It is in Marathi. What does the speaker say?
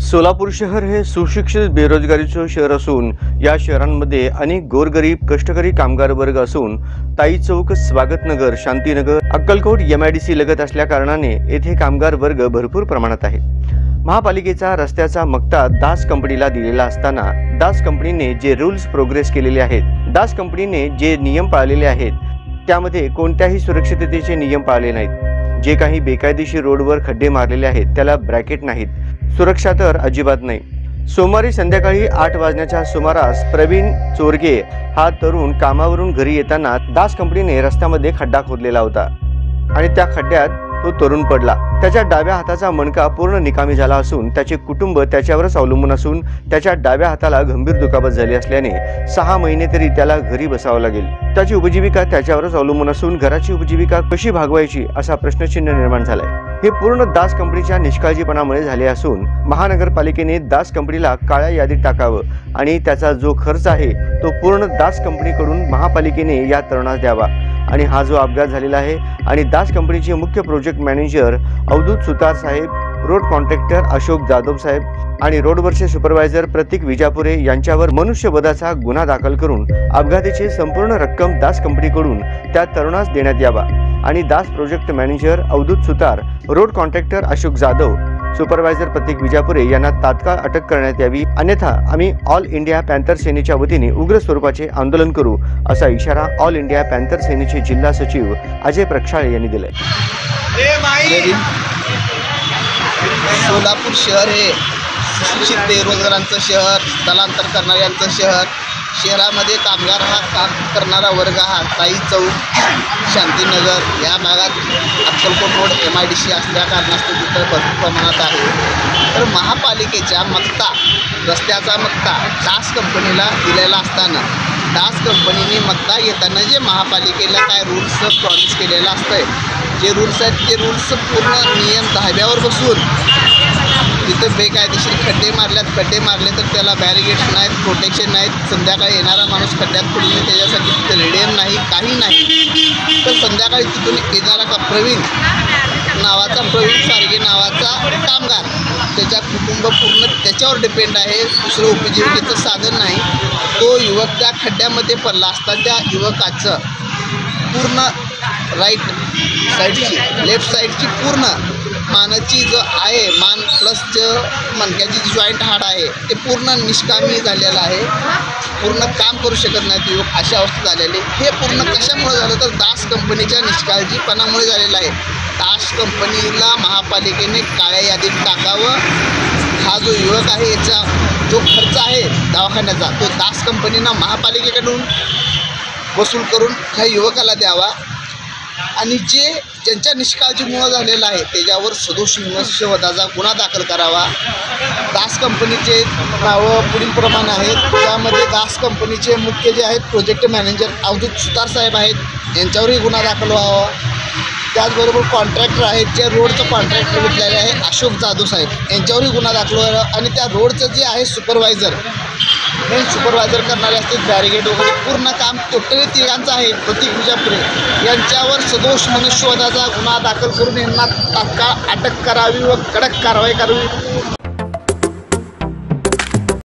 सोलापूर शहर हे सुशिक्षित बेरोजगारीचे शहर असून या शहरांमध्ये अनेक गोरगरीब कष्टकरी कामगार वर्ग असून ताई चौक, स्वागतनगर, शांतीनगर, अक्कलकोट MIDC लगत असल्या कारणाने येथे कामगार वर्ग भरपूर प्रमाणात आहे। महापालिकेचा रस्त्याचा मक्ता दास कंपनीला दिलेला असताना दास कंपनीने जे रूल्स प्रोग्रेस केलेले आहेत, दास कंपनीने जे नियम पाळलेले आहेत त्यामध्ये कोणत्याही सुरक्षिततेचे नियम पाळले नाहीत। जे काही बेकायदेशीर रोडवर खड्डे मारलेले आहेत त्याला ब्रॅकेट नाहीत, सुरक्षा तर अजिबात नाही। सोमवारी संध्याकाळी 8 वाजण्याच्या सुमारास प्रवीण चोरगे हा तरुण कामावरून घरी येताना दास कंपनीने रस्त्यामध्ये खड्डा खोदलेला होता आणि त्या खड्ड्यात तो तरुण पडला। त्याच्या डाव्या हाताचा मणका पूर्ण निकामी झाला असून त्याचे कुटुंब त्याच्यावरच अवलंबून असून त्याच्या डाव्या हाताला गंभीर दुखापत झाली असल्याने 6 महिने तरी त्याला घरी बसावं लागेल। त्याची उपजीविका त्याच्यावरच अवलंबून असून घराची उपजीविका कशी भागवायची असा प्रश्नचिन्ह निर्माण झालाय। हे पूर्ण दास कंपनीच्या निष्काळजीपणामुळे झाले असून महानगरपालिकेने दास कंपनीला काळ्या यादीत टाकावं आणि त्याचा जो खर्च आहे तो पूर्ण दास कंपनीकडून महापालिकेने या तरुणास द्यावा। आणि हा जो अपघात झालेला आहे आणि दास कंपनीचे मुख्य प्रोजेक्ट मॅनेजर अवधूत सुतार साहेब, रोड कॉन्ट्रॅक्टर अशोक जाधव साहेब आणि रोडवरचे सुपरवायझर प्रतीक विजापुरे यांच्यावर मनुष्यवधाचा गुन्हा दाखल करून अपघाताची संपूर्ण रक्कम दास कंपनीकडून त्या तरुणास देण्यात यावा आणि दास project manager Avdhoot Sutar, road contractor Ashok Jadhav, supervisor Pratik Vijapure यांना तात्काळ अटक करण्यात यावी, अन्यथा आम्ही ऑल इंडिया पॅन्थर सेनेच्या वतीने उग्र स्वरूपाचे आंदोलन करू असा इशारा ऑल इंडिया पॅन्थर सेनेचे जिल्हा सचिव अजय प्रक्षाळे यांनी दिलाय। सोलापूर शहर हे सुशिक्षित बेरोजगारांचं शहर, स्थलांतर करणाऱ्यांचं शहर। शहरामध्ये कामगार हा काम करणारा वर्ग हा ताई चौक, शांतीनगर या भागात अक्कलकोट रोड MIDC असल्या कारणास्तव तिथं भरपूर प्रमाणात आहे। तर महापालिकेच्या मक्ता, रस्त्याचा मक्ता दास कंपनीला दिलेला असताना दास कंपनीने मक्ता घेताना जे महापालिकेला काय रूल्स प्रॉमिस केलेलं असतंय, जे रूल्स आहेत ते रूल्स पूर्ण नियम धाब्यावर बसून तिथं बेकायदेशीर खड्डे मारले तर त्याला बॅरिगेड्स नाहीत, प्रोटेक्शन नाहीत। संध्याकाळी येणारा माणूस खड्ड्यात पडून त्याच्यासाठी तिथं रेडियम नाही, काही नाही। तर संध्याकाळी तिथून येणारा का प्रवीण सारगे नावाचा कामगार, त्याच्या कुटुंब पूर्ण त्याच्यावर डिपेंड आहे, दुसरं उपजीविकेचं साधन नाही। तो युवक त्या खड्ड्यामध्ये पडला असता त्या युवकाचं पूर्ण राईट साईडची, लेफ्ट साईडची पूर्ण मानाची जो आहे, मान प्लसचं मणक्याची जी जॉईंट हाड आहे ते पूर्ण निष्कामी झालेलं आहे, पूर्ण काम करू शकत नाही युवक, अशा अवस्था झालेली। हे पूर्ण कशामुळे झालं तर दास कंपनीच्या निष्काळजीपणामुळे झालेलं आहे। दास कंपनीला महापालिकेने काळ्या यादीत टाकावं। हा जो युवक आहे याचा जो खर्च आहे दवाखान्याचा तो दास कंपनीनं महापालिकेकडून वसूल करून ह्या युवकाला द्यावा आणि ज्यांच्या निष्काळजीमुळे झालेलं आहे त्याच्यावर सदोष मनुष्यवधाचा गुन्हा दाखल करावा। दास कंपनीचे नावं पुढीलप्रमाणे आहेत, त्यामध्ये दास कंपनीचे मुख्य जे आहेत प्रोजेक्ट मॅनेजर अवधूत सुतार साहेब आहेत, यांच्यावरही गुन्हा दाखल व्हावा। त्याचबरोबर कॉन्ट्रॅक्टर आहेत, जे रोडचं कॉन्ट्रॅक्टर घेतलेले आहे अशोक जाधव साहेब, यांच्यावरही गुन्हा दाखल व्हावा आणि त्या रोडचं जे आहे सुपरवायझर, मेन सुपरवायझर करणारे असतील बॅरिगेड वगैरे पूर्ण काम टोटली तिघांचं आहे, प्रतीक विजापुरे यांच्यावर सदोष मनुष्यवधाचा गुन्हा दाखल करून यांना तात्काळ अटक करावी व कडक कारवाई करावी